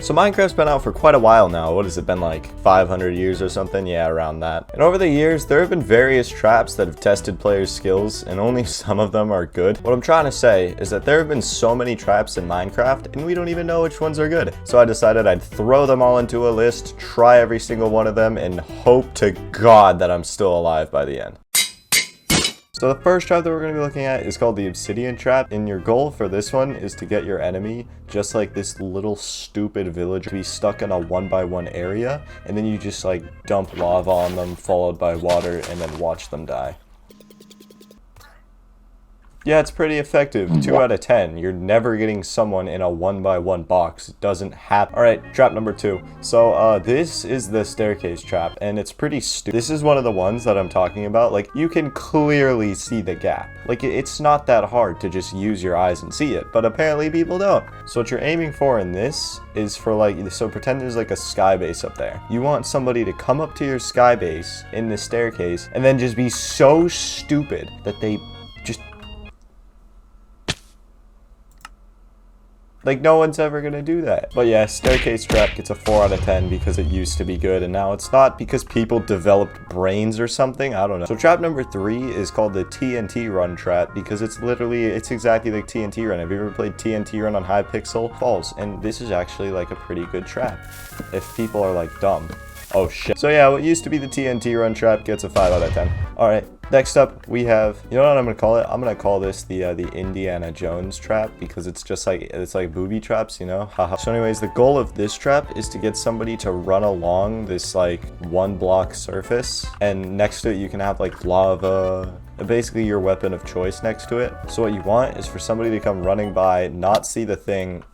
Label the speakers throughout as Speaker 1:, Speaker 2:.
Speaker 1: So Minecraft's been out for quite a while now. What has it been, like 500 years or something? Yeah, around that. And over the years, there have been various traps that have tested players' skills, and only some of them are good. What I'm trying to say is that there have been so many traps in Minecraft, and we don't even know which ones are good. So I decided I'd throw them all into a list, try every single one of them, and hope to God that I'm still alive by the end. So the first trap that we're going to be looking at is called the Obsidian trap, and your goal for this one is to get your enemy, just like this little stupid villager, to be stuck in a 1x1 area, and then you just like dump lava on them followed by water and then watch them die. Yeah, it's pretty effective. 2 out of 10. You're never getting someone in a 1x1 box. It doesn't happen. Alright, trap number 2. So, this is the staircase trap, and it's pretty stupid. This is one of the ones that I'm talking about. Like, you can clearly see the gap. Like, it's not that hard to just use your eyes and see it, but apparently people don't. So what you're aiming for in this is for, like, so pretend there's like a sky base up there. You want somebody to come up to your sky base in the staircase, and then just be so stupid that they just... Like, no one's ever gonna do that. But yeah, staircase trap gets a 4 out of 10 because it used to be good, and now it's not because people developed brains or something. I don't know. So trap number 3 is called the TNT run trap because it's exactly like TNT run. Have you ever played TNT run on Hypixel? False. And this is actually like a pretty good trap if people are like dumb. Oh shit. So yeah, what used to be the TNT run trap gets a 5 out of 10. Alright, next up we have, you know what I'm gonna call it? I'm gonna call this the Indiana Jones trap because it's just like, it's like booby traps, you know? Haha. So anyways, the goal of this trap is to get somebody to run along this like 1 block surface, and next to it you can have like lava, basically your weapon of choice next to it. So what you want is for somebody to come running by, not see the thing.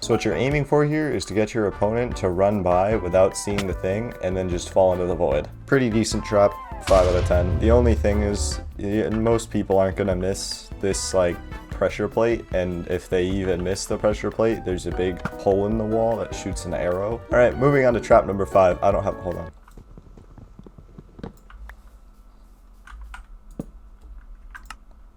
Speaker 1: So what you're aiming for here is to get your opponent to run by without seeing the thing and then just fall into the void. Pretty decent trap, 5 out of 10. The only thing is, most people aren't gonna miss this like pressure plate, and if they even miss the pressure plate, there's a big hole in the wall that shoots an arrow. Alright, moving on to trap number 5. Hold on.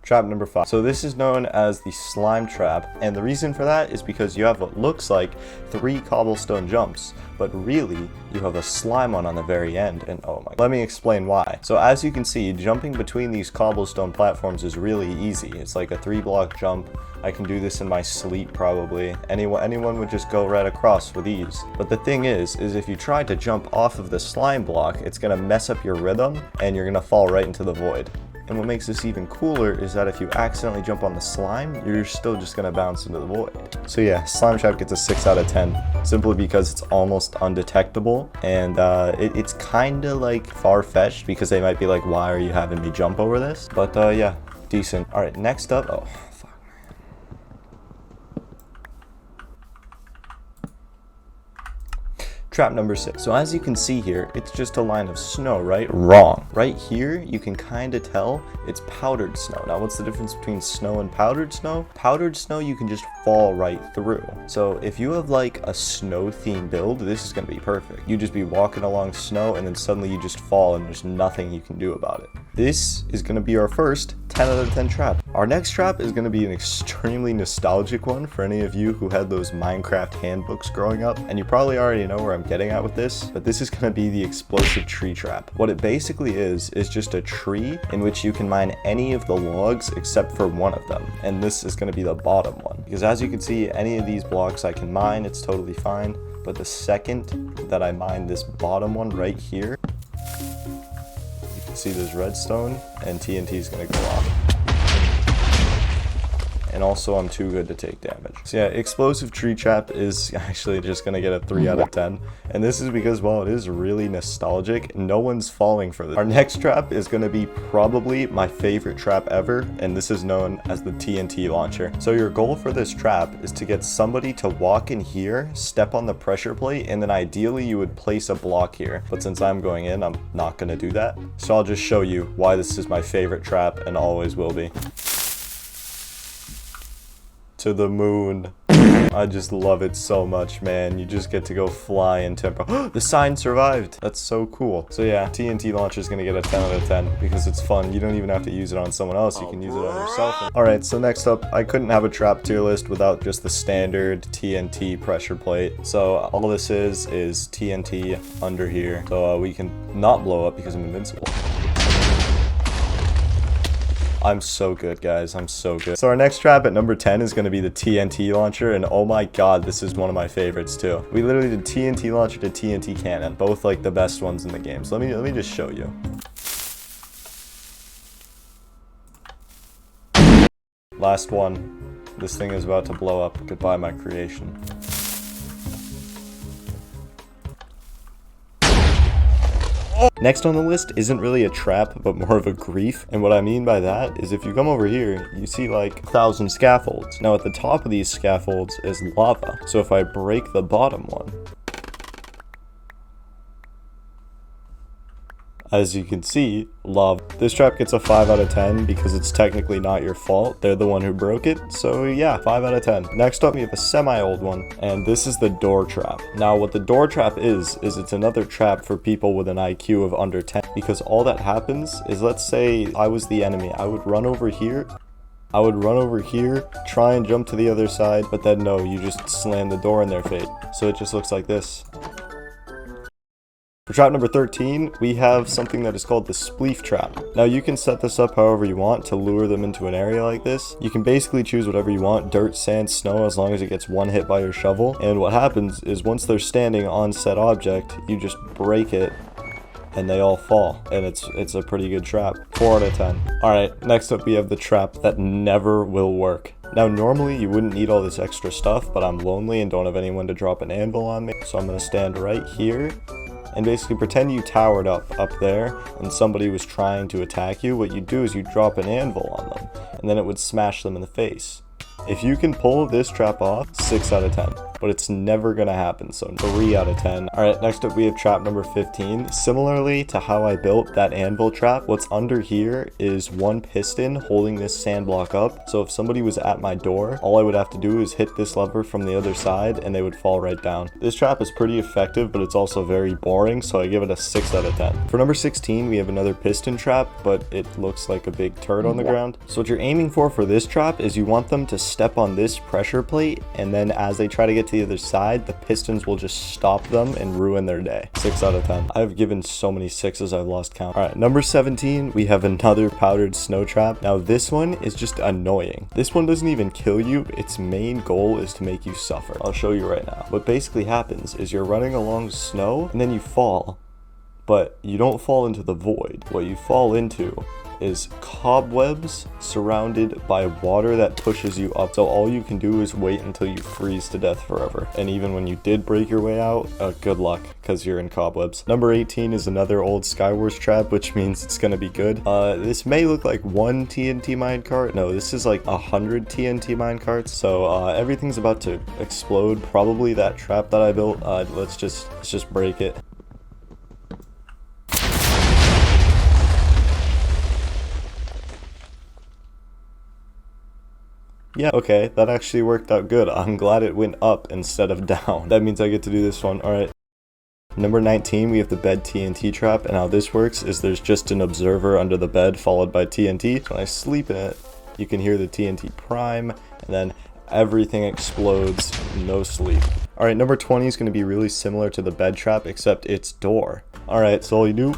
Speaker 1: Trap number 5. So this is known as the slime trap, and the reason for that is because you have what looks like 3 cobblestone jumps, but really you have a slime one on the very end, and oh my god. Let me explain why. So as you can see, jumping between these cobblestone platforms is really easy. It's like a 3-block jump. I can do this in my sleep probably. Anyone would just go right across with ease. But the thing is if you try to jump off of the slime block, it's gonna mess up your rhythm and you're gonna fall right into the void. And what makes this even cooler is that if you accidentally jump on the slime, you're still just gonna bounce into the void. So yeah, slime trap gets a 6 out of 10, simply because it's almost undetectable, and it's kinda like far-fetched because they might be like, why are you having me jump over this? But yeah, decent. Alright, next up, oh. Trap number 6. So as you can see here, it's just a line of snow, right? Wrong. Right here, you can kind of tell it's powdered snow. Now, what's the difference between snow and powdered snow? Powdered snow, you can just fall right through. So if you have like a snow themed build, this is going to be perfect. You just be walking along snow and then suddenly you just fall and there's nothing you can do about it. This is going to be our first 10 out of 10 trap. Our next trap is going to be an extremely nostalgic one for any of you who had those Minecraft handbooks growing up, and you probably already know where I'm getting at with this, but this is going to be the explosive tree trap. What it basically is just a tree in which you can mine any of the logs except for one of them, and this is going to be the bottom one, because as you can see, any of these blocks I can mine, it's totally fine, but the second that I mine this bottom one right here, you can see there's redstone and TNT is going to go off. And also I'm too good to take damage. So yeah, explosive tree trap is actually just gonna get a 3 out of 10. And this is because, well, it is really nostalgic. No one's falling for this. Our next trap is gonna be probably my favorite trap ever, and this is known as the TNT launcher. So your goal for this trap is to get somebody to walk in here, step on the pressure plate, and then ideally you would place a block here. But since I'm going in, I'm not gonna do that. So I'll just show you why this is my favorite trap and always will be. To the moon. I just love it so much, man. You just get to go fly in tempo. The sign survived. That's so cool. So yeah, TNT launcher is gonna get a 10 out of 10 because it's fun. You don't even have to use it on someone else. You can use it on yourself. All right, so next up, I couldn't have a trap tier list without just the standard TNT pressure plate. So all this is TNT under here, so we can not blow up because I'm invincible. I'm so good, guys. I'm so good. So our next trap at number 10 is going to be the TNT launcher, and oh my god, this is one of my favorites too. We literally did TNT launcher to TNT cannon, both like the best ones in the game. So let me just show you. Last one. This thing is about to blow up. Goodbye, my creation. Next on the list isn't really a trap, but more of a grief. And what I mean by that is if you come over here, you see like 1,000 scaffolds. Now at the top of these scaffolds is lava. So if I break the bottom one, as you can see, lava. This trap gets a 5 out of 10 because it's technically not your fault. They're the one who broke it. So yeah, 5 out of 10. Next up, we have a semi-old one, and this is the door trap. Now, what the door trap is it's another trap for people with an IQ of under 10, because all that happens is, let's say I was the enemy. I would run over here, try and jump to the other side, but then no, you just slam the door in their face. So it just looks like this. For trap number 13, we have something that is called the Spleef trap. Now you can set this up however you want to lure them into an area like this. You can basically choose whatever you want, dirt, sand, snow, as long as it gets one hit by your shovel. And what happens is once they're standing on said object, you just break it and they all fall, and it's a pretty good trap. 4 out of 10. Alright, next up we have the trap that never will work. Now normally you wouldn't need all this extra stuff, but I'm lonely and don't have anyone to drop an anvil on me, so I'm gonna stand right here and basically pretend you towered up there and somebody was trying to attack you. What you do is you drop an anvil on them and then it would smash them in the face. If you can pull this trap off, 6 out of 10. But it's never gonna happen, so 3 out of 10. Alright, next up we have trap number 15. Similarly to how I built that anvil trap, what's under here is one piston holding this sand block up. So if somebody was at my door, all I would have to do is hit this lever from the other side and they would fall right down. This trap is pretty effective, but it's also very boring, so I give it a 6 out of 10. For number 16, we have another piston trap, but it looks like a big turd on the ground. So what you're aiming for this trap is you want them to step on this pressure plate, and then as they try to get to the other side, the pistons will just stop them and ruin their day. 6 out of 10. I've given so many 6s I've lost count. Alright, number 17, we have another powdered snow trap. Now this one is just annoying. This one doesn't even kill you. Its main goal is to make you suffer. I'll show you right now. What basically happens is you're running along snow and then you fall, but you don't fall into the void. What you fall into is cobwebs surrounded by water that pushes you up. So all you can do is wait until you freeze to death forever. And even when you did break your way out, good luck, because you're in cobwebs. Number 18 is another old Skywars trap, which means it's gonna be good. This may look like one TNT minecart. No, this is like 100 TNT minecarts. So everything's about to explode. Probably that trap that I built. Let's just break it. Yeah, okay, that actually worked out good. I'm glad it went up instead of down. That means I get to do this one. Alright. Number 19, we have the bed TNT trap, and how this works is there's just an observer under the bed followed by TNT. So when I sleep in it, you can hear the TNT prime, and then everything explodes, no sleep. Alright, number 20 is going to be really similar to the bed trap, except it's door. Alright, so all you do,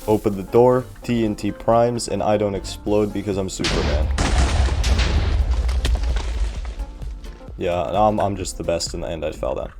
Speaker 1: open the door, TNT primes, and I don't explode because I'm Superman. Yeah, I'm just the best in the end. I fell down.